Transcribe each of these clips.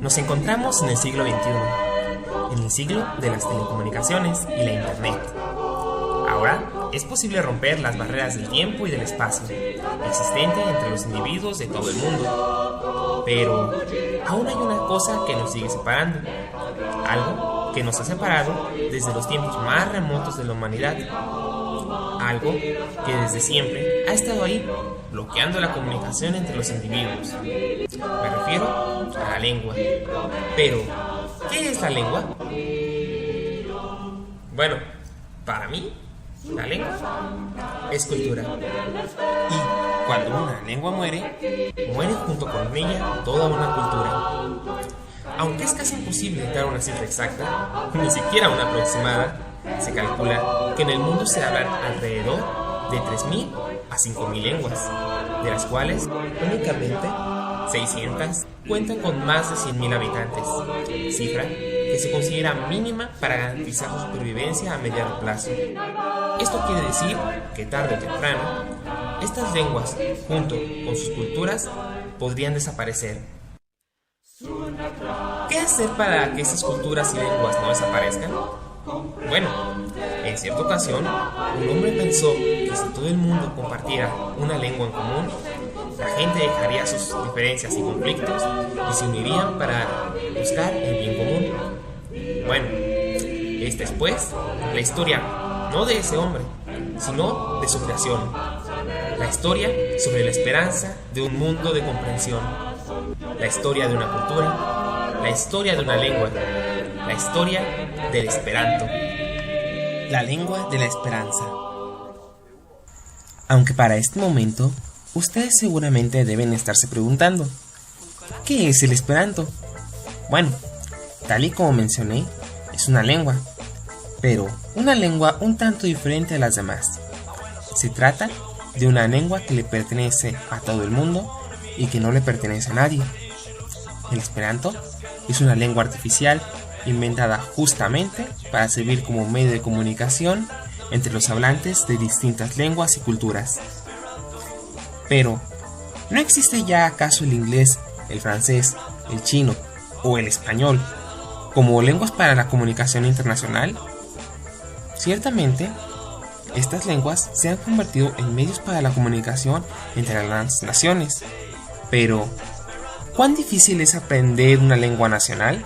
Nos encontramos en el siglo XXI, en el siglo de las telecomunicaciones y la Internet. Ahora es posible romper las barreras del tiempo y del espacio existente entre los individuos de todo el mundo. Pero aún hay una cosa que nos sigue separando, algo que nos ha separado desde los tiempos más remotos de la humanidad, algo que desde siempre ha estado ahí, bloqueando la comunicación entre los individuos. Me refiero a la lengua. Pero, ¿qué es la lengua? Bueno, para mí, la lengua es cultura. Y cuando una lengua muere, muere junto con ella toda una cultura. Aunque es casi imposible dar una cifra exacta, ni siquiera una aproximada, se calcula que en el mundo se hablan alrededor de 3.000 a 5.000 lenguas, de las cuales únicamente 600 cuentan con más de 100.000 habitantes, cifra que se considera mínima para garantizar su supervivencia a mediano plazo. Esto quiere decir que tarde o temprano, estas lenguas, junto con sus culturas, podrían desaparecer. ¿Qué hacer para que esas culturas y lenguas no desaparezcan? Bueno, en cierta ocasión, un hombre pensó que si todo el mundo compartiera una lengua en común, la gente dejaría sus diferencias y conflictos y se unirían para buscar el bien común. Bueno, esta es pues la historia, no de ese hombre, sino de su creación. La historia sobre la esperanza de un mundo de comprensión. La historia de una cultura, la historia de una lengua, la historia del Esperanto. La lengua de la esperanza. Aunque para este momento, ustedes seguramente deben estarse preguntando, ¿qué es el Esperanto? Bueno, tal y como mencioné, es una lengua, pero una lengua un tanto diferente a las demás. Se trata de una lengua que le pertenece a todo el mundo y que no le pertenece a nadie. El Esperanto es una lengua artificial inventada justamente para servir como medio de comunicación entre los hablantes de distintas lenguas y culturas. Pero, ¿no existe ya acaso el inglés, el francés, el chino o el español como lenguas para la comunicación internacional? Ciertamente, estas lenguas se han convertido en medios para la comunicación entre las naciones. Pero, ¿cuán difícil es aprender una lengua nacional?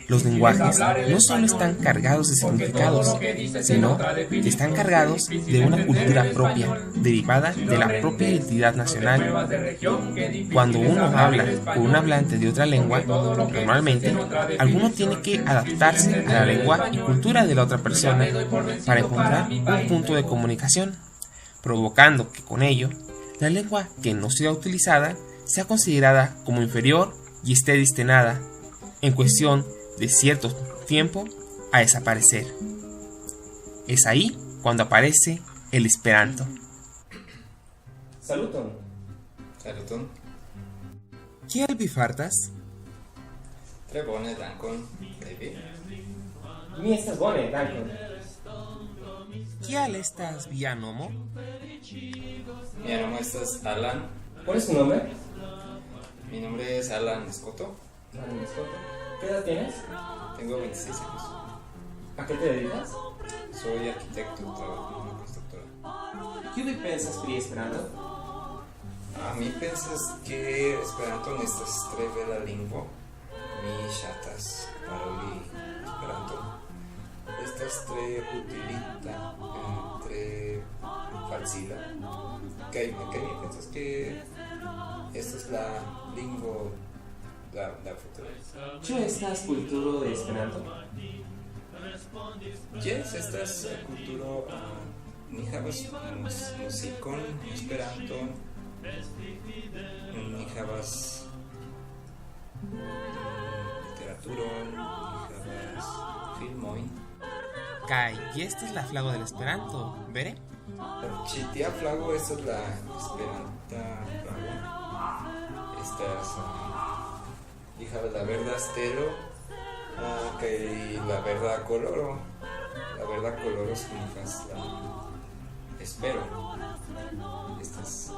Los lenguajes no solo están cargados de significados, sino que están cargados de una cultura propia, derivada de la propia identidad nacional. Cuando uno habla con un hablante de otra lengua, normalmente, alguno tiene que adaptarse a la lengua y cultura de la otra persona para encontrar un punto de comunicación, provocando que con ello, la lengua que no sea utilizada sea considerada como inferior y esté destinada, en cuestión de cierto tiempo, a desaparecer. Es ahí cuando aparece el Esperanto. Saluton. Saluton. Kiel vi fartas? Tre bone, dankon. Kaj vi? Mi estas bone, dankon. Kiel estas via nomo? Mia nomo estas Alan. ¿Cuál es tu nombre? Mi nombre es Alan Escoto. Alan Escoto. ¿Qué edad tienes? Tengo 26 años. ¿A qué te dedicas? Soy arquitecto, trabajo en una constructora. ¿Qué vi pensas pri Esperanto? A mi pensas que Esperanto estas tre bela lingvo. Mi ŝatas paroli Esperanto. Estas tre utilita, tre facila. Kaj mi pensas que esta es la lingvo la futuro. Ĉu estas kulturo de Esperanto? Jes, estas kulturo. Ni havas muzikon, Esperanton. Ni havas literaturon, ni havas filmojn. Kaj esta es la flago del Esperanto, vere? Ĉi tia flago estas la Esperanta flago. Estas y havas la verda stelo kaj la verda koloro. La verda koloro signifas la espero. Estas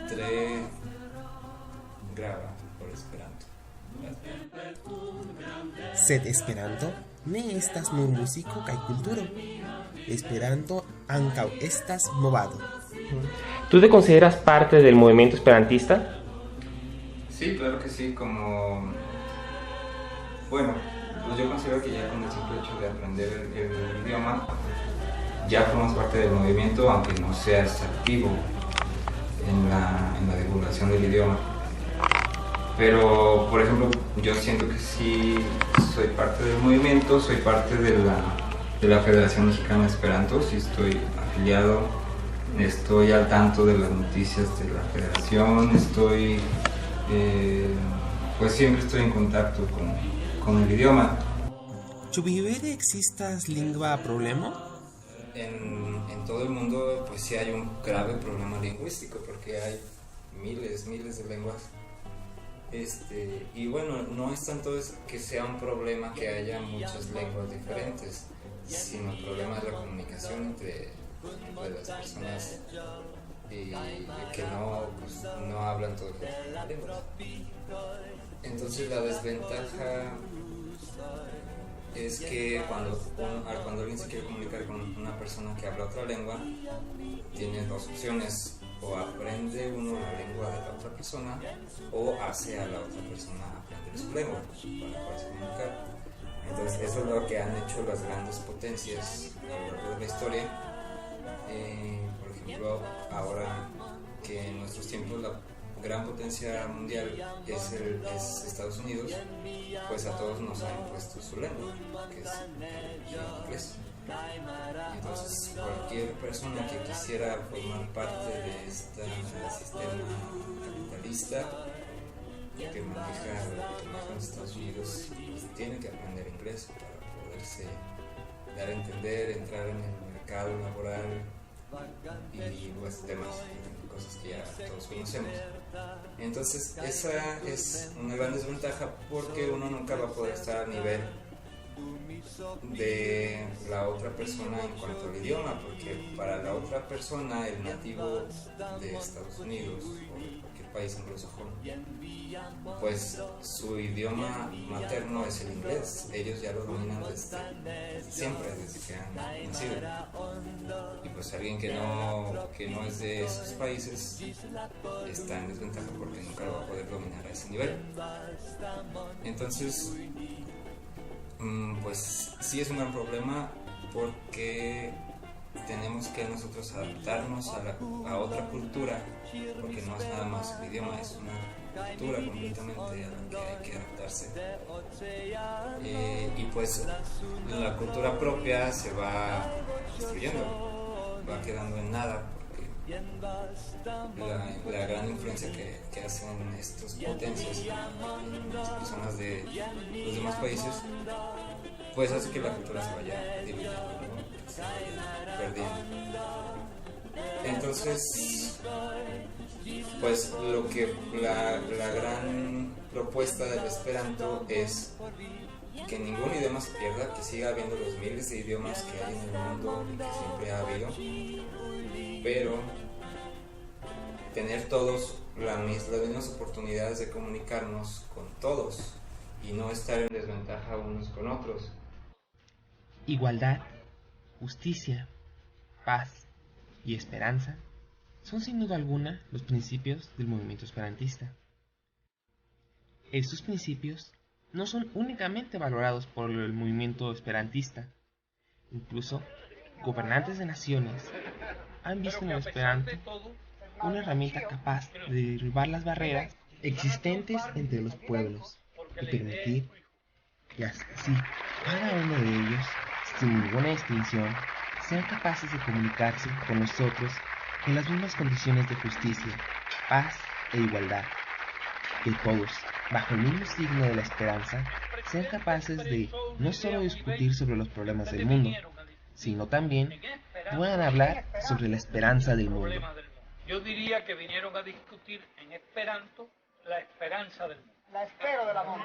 tre grava por Esperanto. Sed Esperanto ne estas nur muziko kaj kulturo. Esperanto ankaŭ estas movado. ¿Tú te consideras parte del movimiento esperantista? Sí, claro que sí, como... Bueno, pues yo considero que ya con el simple hecho de aprender el idioma, ya formas parte del movimiento, aunque no seas activo en la divulgación del idioma. Pero, por ejemplo, yo siento que sí soy parte del movimiento, soy parte de la Federación Mexicana de Esperanto, sí estoy afiliado, estoy al tanto de las noticias de la federación, pues siempre estoy en contacto con el idioma. ¿Ĉu vere ekzistas lingva problemo? En todo el mundo pues sí hay un grave problema lingüístico porque hay miles de lenguas. Y bueno, no es tanto que sea un problema que haya muchas lenguas diferentes, sino el problema es la comunicación entre las personas y que no hablan todas las lenguas. Entonces la desventaja es que cuando alguien se quiere comunicar con una persona que habla otra lengua, tiene dos opciones: o aprende uno la lengua de la otra persona o hace a la otra persona aprender su lengua para poderse comunicar. Entonces eso es lo que han hecho las grandes potencias a lo largo de la historia. Por ejemplo, ahora que en nuestros tiempos la gran potencia mundial es Estados Unidos, pues a todos nos han impuesto su lengua, que es el inglés. Entonces cualquier persona que quisiera formar parte de este sistema capitalista que maneja los Estados Unidos, pues tiene que aprender inglés para poderse dar a entender, entrar en el mercado laboral y pues demás cosas que ya todos conocemos. Entonces esa es una gran desventaja porque uno nunca va a poder estar a nivel de la otra persona en cuanto al idioma, porque para la otra persona el nativo de Estados Unidos o de cualquier país anglosajón, pues su idioma materno es el inglés. Ellos ya lo dominan desde siempre, desde que han nacido. Y pues alguien que no es de esos países está en desventaja porque nunca lo va a poder dominar a ese nivel. Entonces pues sí es un gran problema porque tenemos que nosotros adaptarnos a otra cultura, porque no es nada más el idioma, es una cultura completamente a la que hay que adaptarse. Y pues la cultura propia se va destruyendo, va quedando en nada, porque la gran influencia que hacen estas potencias en las personas de los demás países, pues hace que la cultura se vaya diluyendo, ¿no? Se vaya perdiendo. Entonces, pues lo que la gran propuesta del Esperanto es que ningún idioma se pierda, que siga habiendo los miles de idiomas que hay en el mundo y que siempre ha habido, pero tener todos las mismas oportunidades de comunicarnos con todos y no estar en desventaja unos con otros. Igualdad, justicia, paz y esperanza son sin duda alguna los principios del movimiento esperantista. Estos principios no son únicamente valorados por el movimiento esperantista. Incluso gobernantes de naciones han visto en el Esperanto una herramienta capaz de derribar las barreras existentes entre los pueblos y permitir que así cada uno de ellos, sin ninguna distinción, sean capaces de comunicarse con nosotros en las mismas condiciones de justicia, paz e igualdad. Que todos, bajo el mismo signo de la esperanza, sean capaces de no solo discutir sobre los problemas del mundo, sino también puedan hablar sobre la esperanza del mundo. Yo diría que vinieron a discutir en Esperanto la esperanza del mundo. La espero del amor.